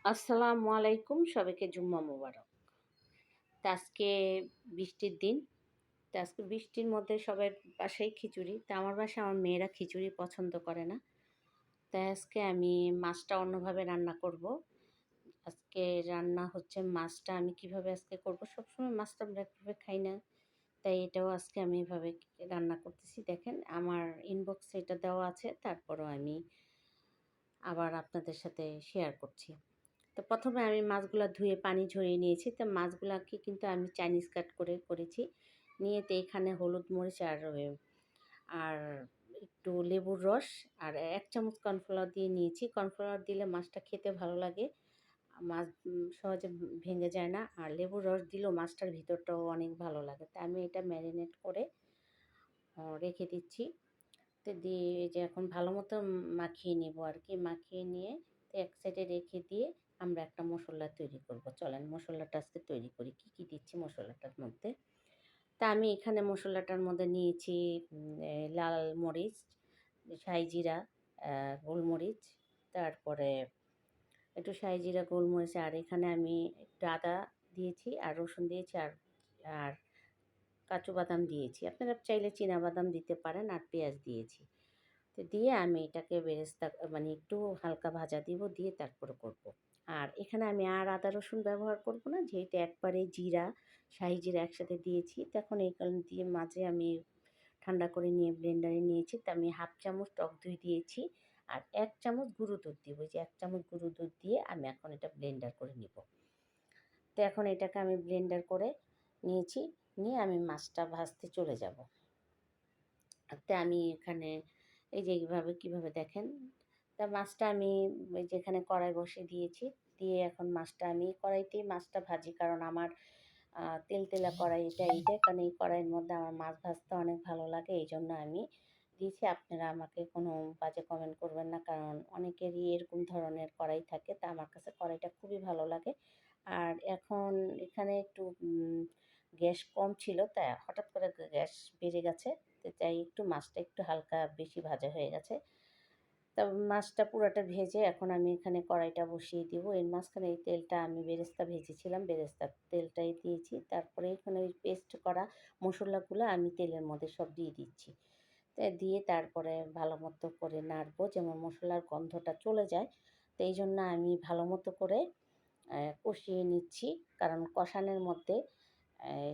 আসসালামু আলাইকুম, সবাইকে জুম্মা মোবারক। তো আজকে বৃষ্টির দিন। তো আজকে বৃষ্টির মধ্যে সবার বাসায় খিচুড়ি। তো আমার বাসায় আমার মেয়েরা খিচুড়ি পছন্দ করে না। তাই আজকে আমি মাছটা অন্যভাবে রান্না করব। আজকে রান্না হচ্ছে মাছটা আমি কিভাবে আজকে করব, সবসময় মাছটা আমরা একভাবে খাই না। তাই এটাও আজকে আমি এভাবে রান্না করতেছি। দেখেন আমার ইনবক্সে এটা দেওয়া আছে, তারপরও আমি আবার আপনাদের সাথে শেয়ার করছি। তো প্রথমে আমি মাছগুলা ধুয়ে পানি ঝরিয়ে নিয়েছি। তো মাছগুলাকে কিন্তু আমি চাইনিজ কাট করে করেছি। নিয়ে তো এখানে হলুদ, মরিচ আর একটু লেবুর রস আর ১ চামচ কর্নফ্লাওয়ার দিয়ে নিয়েছি। কর্নফ্লাওয়ার দিলে মাছটা খেতে ভালো লাগে। মাছ সহজে ভেঙে যায় না। আর লেবুর রস দিলেও মাছটার ভিতরটাও অনেক ভালো লাগে। তো আমি এটা ম্যারিনেট করে রেখে দিচ্ছি। তো দিয়ে এই যে এখন ভালো মতো মাখিয়ে নেব আর কি। মাখিয়ে নিয়ে তো এক সাইডে রেখে দিয়ে আমরা একটা মশলা তৈরি করব। চলেন মশলাটা আজকে তৈরি করি। কী, কী দিচ্ছি মশলাটার মধ্যে। তা আমি এখানে মশলাটার মধ্যে নিয়েছি লাল মরিচ, শাহি জিরা, গোলমরিচ, তারপরে একটু শাহি জিরা, গোলমরিচ, আর এখানে আমি একটু আদা দিয়েছি আর রসুন দিয়েছি আর কাজু বাদাম দিয়েছি। আপনারা চাইলে চীনা বাদাম দিতে পারেন আর পেঁয়াজ দিয়েছি। তো দিয়ে আমি এটাকে বেরেস্তা মানে একটু হালকা ভাজা দিব, দিয়ে তারপরে করব। আর এখানে আমি আর আদা রসুন ব্যবহার করব না, যেহেতু একবারে জিরা, শাহি জিরা একসাথে দিয়েছি। তখন এই কারণ দিয়ে মাঝে আমি ঠান্ডা করে নিয়ে ব্লেন্ডারে নিয়েছি। তো আমি 1/2 চামচ টক দই দিয়েছি আর 1 চামচ গুঁড়ো দুধ দিব। যে 1 চামচ গুঁড়ো দুধ দিয়ে আমি এখন এটা ব্লেন্ডার করে নিব। তো এখন এটাকে আমি ব্লেন্ডার করে নিয়েছি, নিয়ে আমি মাছটা ভাজতে চলে যাব। তো আমি এখানে এই যে এইভাবে কীভাবে দেখেন, তা মাছটা আমি যেখানে কড়াই বসিয়ে দিয়েছি, দিয়ে এখন মাছটা আমি কড়াইতেই মাছটা ভাজি, কারণ আমার তেলতেলা কড়াই এইটাই কারণ এই কড়াইয়ের মধ্যে আমার মাছ ভাজতে অনেক ভালো লাগে, এই জন্য আমি দিয়েছি। আপনারা আমাকে কোনো বাজে কমেন্ট করবেন না, কারণ অনেকেরই এরকম ধরনের কড়াই থাকে। তা আমার কাছে কড়াইটা খুবই ভালো লাগে। আর এখন এখানে একটু গ্যাস কম ছিল, তাই হঠাৎ করে গ্যাস বেড়ে গেছে। তো তাই একটু মাছটা একটু হালকা বেশি ভাজা হয়ে গেছে। তা মাছটা পুরাটা ভেজে এখন আমি এখানে কড়াইটা বসিয়ে দিব। এর মাঝখানে এই তেলটা আমি বেরেস্তা ভেজেছিলাম, বেরেস্তার তেলটাই দিয়েছি। তারপরে এখানে ওই পেস্ট করা মশলাগুলো আমি তেলের মধ্যে সব দিয়ে দিচ্ছি। তা দিয়ে তারপরে ভালো মতো করে নাড়বো, যেমন মশলার গন্ধটা চলে যায়। তো এই জন্য আমি ভালো মতো করে কষিয়ে নিচ্ছি, কারণ কষানোর মধ্যে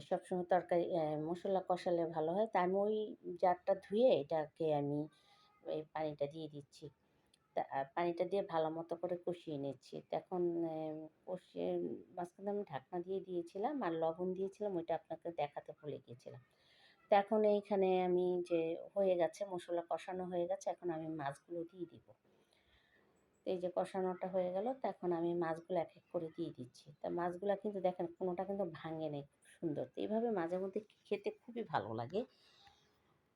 সবসময় তরকারি মশলা কষালে ভালো হয়। তা আমি ওই জারটা ধুয়ে এটাকে আমি এই পানিটা দিয়ে দিচ্ছি। তা পানিটা দিয়ে ভালো মতো করে কষিয়ে নিচ্ছি। তো এখন কষিয়ে মাঝখানে আমি ঢাকনা দিয়ে দিয়েছিলাম আর লবণ দিয়েছিলাম, ওইটা আপনাকে দেখাতে ভুলে গিয়েছিলাম। তো এখন এইখানে আমি যে হয়ে গেছে, মশলা কষানো হয়ে গেছে, এখন আমি মাছগুলো দিয়ে দিব। তো এই যে কষানোটা হয়ে গেল, তো এখন আমি মাছগুলো এক এক করে দিয়ে দিচ্ছি। তা মাছগুলো কিন্তু দেখেন কোনোটা কিন্তু ভাঙে নেই, খুব সুন্দর। তো এইভাবে মাঝে মধ্যে খেতে খুবই ভালো লাগে,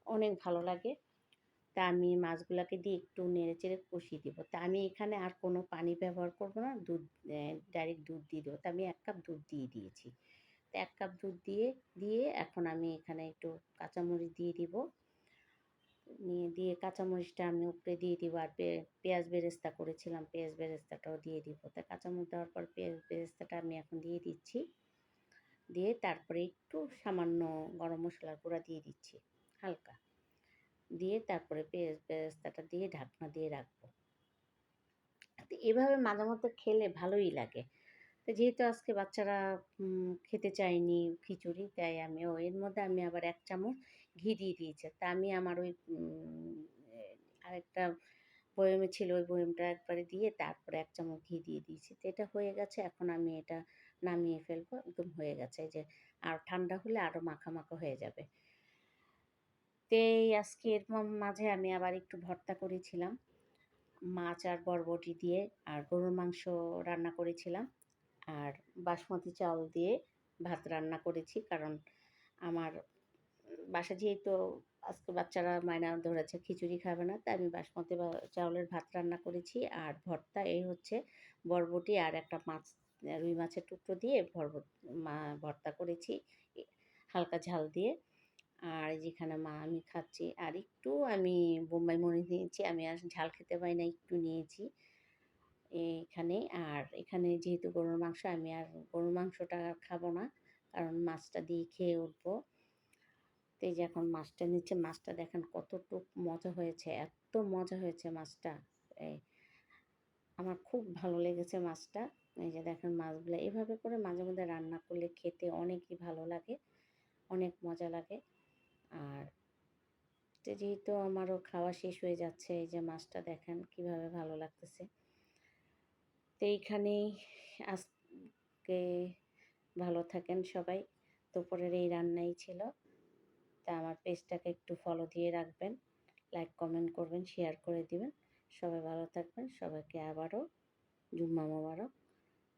অনেক ভালো লাগে। তা আমি মাছগুলাকে দিয়ে একটু নেড়েচেড়ে কষিয়ে দিব। তা আমি এখানে আর কোনো পানি ব্যবহার করব না, দুধ ডাইরেক্ট দুধ দিয়ে দেবো। তা আমি 1 কাপ দুধ দিয়ে দিয়েছি। তো 1 কাপ দুধ দিয়ে এখন আমি এখানে একটু কাঁচামরিচ দিয়ে দিব। দিয়ে কাঁচামরিচটা আমি উপরে দিয়ে দিব, আর পেঁয়াজ বেরেস্তা করেছিলাম, পেঁয়াজ বেরেস্তাটাও দিয়ে দিব। তা কাঁচামরিচ দেওয়ার পর পেঁয়াজ বেরেস্তাটা আমি এখন দিয়ে দিচ্ছি। দিয়ে তারপরে একটু সামান্য গরম মশলার গুঁড়া দিয়ে দিচ্ছি, হালকা। দিয়ে তারপরে পেঁয়াজ বেরেস্তাটা দিয়ে ঢাকনা দিয়ে রাখবো। তো এভাবে মাঝে মধ্যে খেলে ভালোই লাগে। তো যেহেতু আজকে বাচ্চারা খেতে চায়নি খিচুড়ি, তাই এর মধ্যে আমি আবার 1 চামচ ঘি দিয়ে দিয়েছি। তা আমি আমার ওই আরেকটা বয়ামে ছিল, ওই বয়ামটা একবারে দিয়ে তারপরে 1 চামচ ঘি দিয়ে দিয়েছি। তো এটা হয়ে গেছে, এখন আমি এটা নামিয়ে ফেলবো। একদম হয়ে গেছে, এই যে আর ঠান্ডা হলে আরও মাখা মাখা হয়ে যাবে। তো এই আজকে এর মাঝে আমি আবার একটু ভর্তা করেছিলাম, মাছ আর বরবটি দিয়ে, আর গরুর মাংস রান্না করেছিলাম, আর বাসমতি চাউল দিয়ে ভাত রান্না করেছি। কারণ আমার বাসায় যেহেতু আজকে বাচ্চারা মায়না ধরেছে খিচুড়ি খাবে না, তাই আমি বাসমতি চাউলের ভাত রান্না করেছি। আর ভর্তা এই হচ্ছে বরবটি আর একটা মাছ, রুই মাছের টুকরো দিয়ে ভর্তা করেছি হালকা ঝাল দিয়ে। আর যেখানে আমি খাচ্ছি, আর একটু আমি বোম্বাই মরিচ নিয়েছি, আমি আর ঝাল খেতে পারি না, একটু নিয়েছি। এইখানে। আর এখানে যেহেতু গরুর মাংস, আমি আর গরুর মাংসটা আর খাবো না, কারণ মাছটা দিয়ে খেয়ে উঠবো। তো এই যে এখন মাছটা নিচ্ছে, মাছটা দেখেন কতটুক মজা হয়েছে, এত মজা হয়েছে মাছটা। এই আমার খুব ভালো লেগেছে মাছটা। এই যে দেখেন মাছগুলো এভাবে করে মাঝে মধ্যে রান্না করলে খেতে অনেকই ভালো লাগে, অনেক মজা লাগে। আর যেহেতু আমারও খাওয়া শেষ হয়ে যাচ্ছে, এই যে মাছটা দেখেন কিভাবে ভালো লাগতেছে। তো এইখানেই আজকে ভালো থাকেন সবাই। দুপুরের এই রান্নাই ছিল। তা আমার পেজটাকে একটু ফলো দিয়ে রাখবেন, লাইক কমেন্ট করবেন, শেয়ার করে দিবেন। সবাই ভালো থাকবেন। সবাইকে আবারও জুম্মা মোবারক।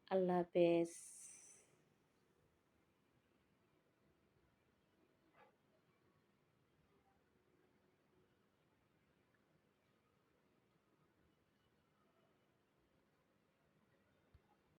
আল্লাহ হাফেজ।